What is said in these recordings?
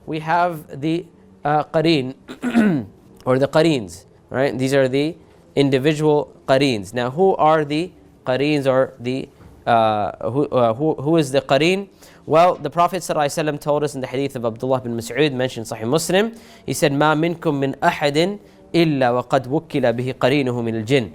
we have the Qareen or the Qareens, right? These are the individual Qareens. Now, who are the Qareens, or the who is the Qareen? Well, the Prophet ﷺ told us in the Hadith of Abdullah ibn Mas'ud, mentioned Sahih-ul-Muslim, he said, "Ma minkum min ahadin illa wa qad wukkila bihi qarinuhu min al-jinn."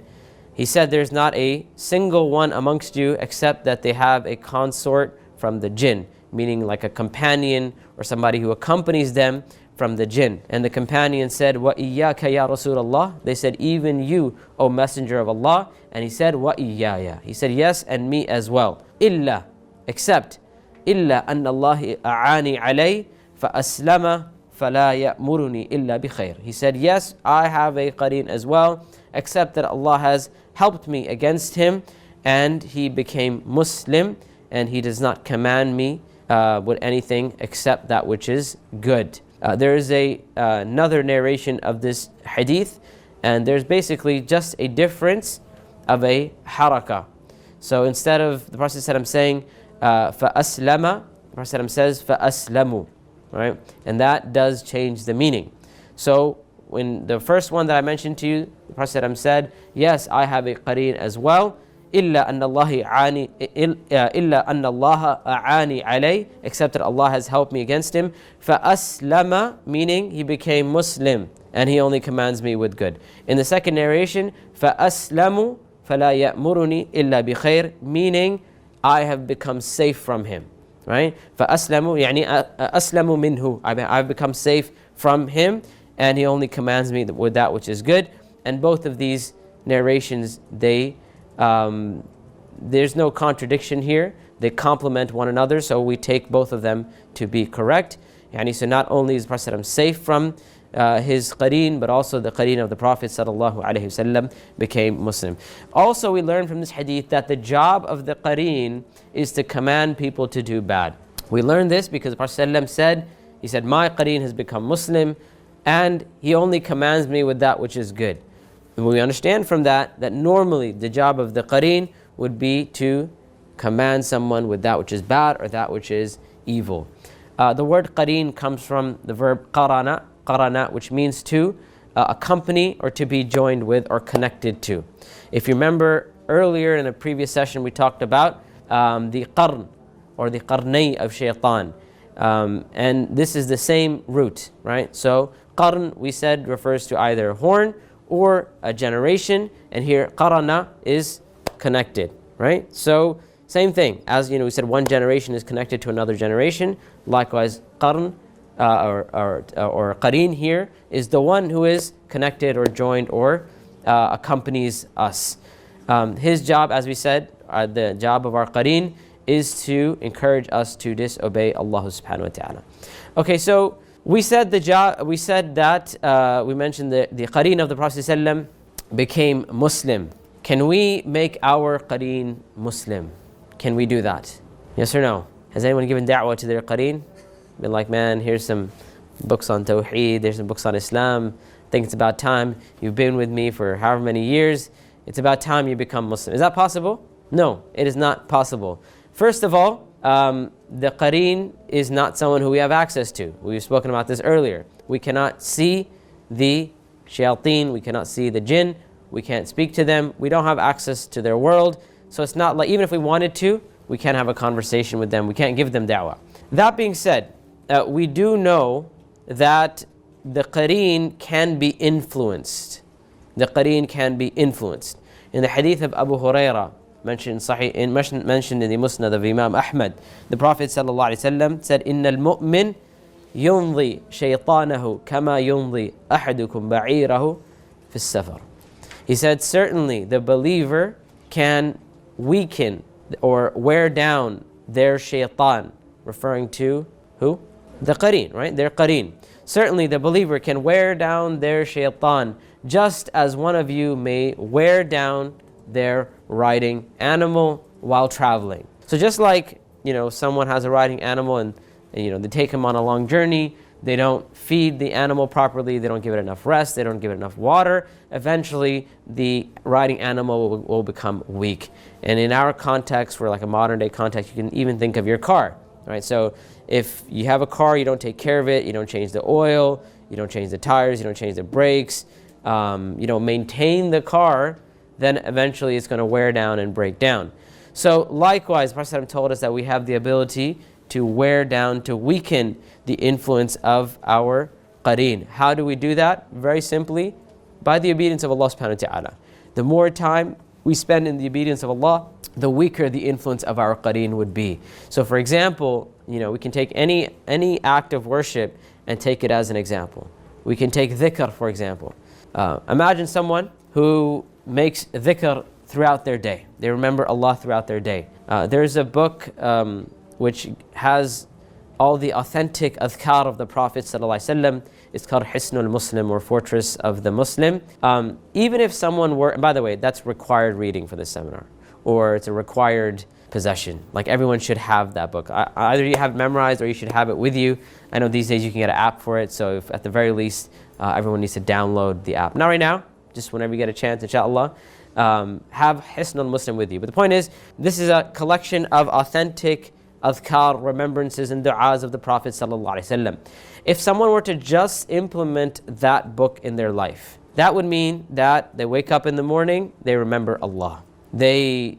He said, there's not a single one amongst you except that they have a consort from the jinn, meaning like a companion or somebody who accompanies them from the jinn. And the companion said, "Wa iyyaka ya Rasulullah." They said, "Even you, O Messenger of Allah." And he said, "Wa iyyaya." He said, "Yes, and me as well." Illa, except, illa anna Allah a'ani alay fa aslama fala ya'muruni illa bi khair. He said, yes, I have a qareen as well, except that Allah has helped me against him and he became Muslim, and he does not command me with anything except that which is good. There is another narration of this hadith, and there's basically just a difference of a harakah. So instead of the Prophet ﷺ saying فَأَسْلَمَ, the Prophet ﷺ says فَأَسْلَمُوا, right? And that does change the meaning. So when the first one that I mentioned to you, the Prophet ﷺ said, yes, I have a qareen as well, إِلَّا أَنَّ اللَّهَ أَعَانِي عَلَيْهِ, except that Allah has helped me against him. فَأَسْلَمَ, meaning he became Muslim and he only commands me with good. In the second narration, فَأَسْلَمُ فَلَا يَأْمُرُنِي إِلَّا بِخَيْرٍ, meaning I have become safe from him, right? فَأَسْلَمُ يعني أَسْلَمُ مِنْهُ, I've become safe from him and he only commands me with that which is good. And both of these narrations, there's no contradiction here. They complement one another, so we take both of them to be correct. So not only is the Prophet safe from his qareen, but also the qareen of the Prophet ﷺ became Muslim. Also, we learn from this hadith that the job of the qareen is to command people to do bad. We learn this because the Prophet ﷺ said, he said, my qareen has become Muslim and he only commands me with that which is good. And we understand from that normally the job of the qareen would be to command someone with that which is bad or that which is evil. The word qareen comes from the verb qarana, which means to accompany or to be joined with or connected to. If you remember earlier in a previous session, we talked about the qarn or the qarnay of shaitan. And this is the same root, right? So qarn, we said, refers to either a horn or a generation, and here qarana is connected, right? So same thing, as we said, one generation is connected to another generation. Likewise, qarn or qareen here is the one who is connected or joined or accompanies us. His job, as we said, the job of our qareen is to encourage us to disobey Allah subhanahu wa ta'ala. Okay, so we said that we mentioned the qareen of the Prophet ﷺ became Muslim. Can we make our qareen Muslim? Can we do that? Yes or no? Has anyone given da'wah to their qareen? Been like, man, here's some books on Tawheed, there's some books on Islam. I think it's about time. You've been with me for however many years. It's about time you become Muslim. Is that possible? No, it is not possible. First of all, the qareen is not someone who we have access to. We've spoken about this earlier. We cannot see the shayateen, we cannot see the jinn, we can't speak to them, we don't have access to their world. So it's not like, even if we wanted to, we can't have a conversation with them, we can't give them da'wah. That being said, we do know that the qareen can be influenced. The qareen can be influenced. In the hadith of Abu Hurairah, mentioned in the Musnad of Imam Ahmad, the Prophet ﷺ said, إِنَّ الْمُؤْمِنِ يُنْضِي شَيْطَانَهُ كَمَا يُنْضِي أَحَدُكُمْ بَعِيرَهُ فِي السَّفَرِ. He said, certainly the believer can weaken or wear down their shaitan, referring to who? The qareen, right? Their qareen. Certainly the believer can wear down their shaitan, just as one of you may wear down their riding animal while traveling. So just like, someone has a riding animal and they take him on a long journey, they don't feed the animal properly, they don't give it enough rest, they don't give it enough water, eventually the riding animal will become weak. And in our context, for like a modern day context, you can even think of your car. Right? So if you have a car, you don't take care of it, you don't change the oil, you don't change the tires, you don't change the brakes, you don't maintain the car, then eventually it's going to wear down and break down. So likewise, the Prophet told us that we have the ability to wear down, to weaken the influence of our qareen. How do we do that? Very simply, by the obedience of Allah subhanahu wa ta'ala. The more time we spend in the obedience of Allah, the weaker the influence of our qareen would be. So for example, we can take any act of worship and take it as an example. We can take dhikr, for example. Imagine someone who makes dhikr throughout their day. They remember Allah throughout their day. There's a book which has all the authentic adhkar of the Prophet ﷺ. It's called Hisn-ul-Muslim, or Fortress of the Muslim. Even if someone were, and by the way, that's required reading for this seminar, or it's a required possession. Like everyone should have that book. Either you have it memorized or you should have it with you. I know these days you can get an app for it, so if at the very least everyone needs to download the app. Not right now, just whenever you get a chance, inshallah. Have Hisn-ul-Muslim with you. But the point is, this is a collection of authentic adhkar, remembrances and du'as of the Prophet ﷺ. If someone were to just implement that book in their life, that would mean that they wake up in the morning, they remember Allah. They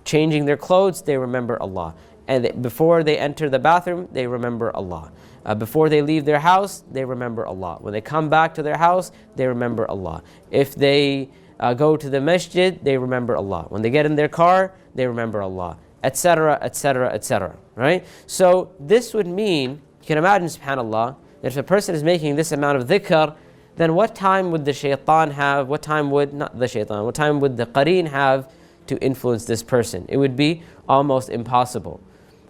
changing their clothes, they remember Allah. And before they enter the bathroom, they remember Allah. Before they leave their house, they remember Allah. When they come back to their house, they remember Allah. If they go to the masjid, they remember Allah. When they get in their car, they remember Allah, etc., etc., etc. Right? So this would mean, you can imagine, subhanAllah, that if a person is making this amount of dhikr, then what time would the shaitan have, what time would the qareen have to influence this person? It would be almost impossible.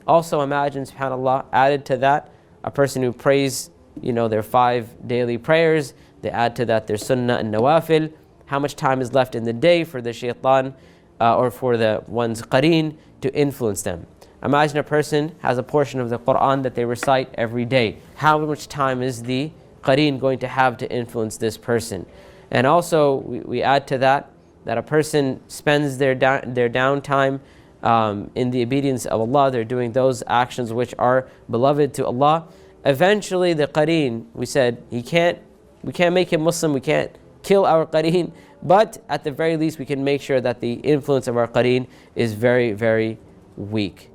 Also imagine, subhanAllah, added to that, a person who prays, their 5 daily prayers, they add to that their sunnah and nawafil. How much time is left in the day for the shaitan or for the one's qareen to influence them? Imagine a person has a portion of the Quran that they recite every day. How much time is the qareen going to have to influence this person? And also we add to that a person spends their downtime in the obedience of Allah. They're doing those actions which are beloved to Allah. Eventually the qareen, we said, we can't make him Muslim, we can't kill our qareen, but at the very least we can make sure that the influence of our qareen is very, very weak.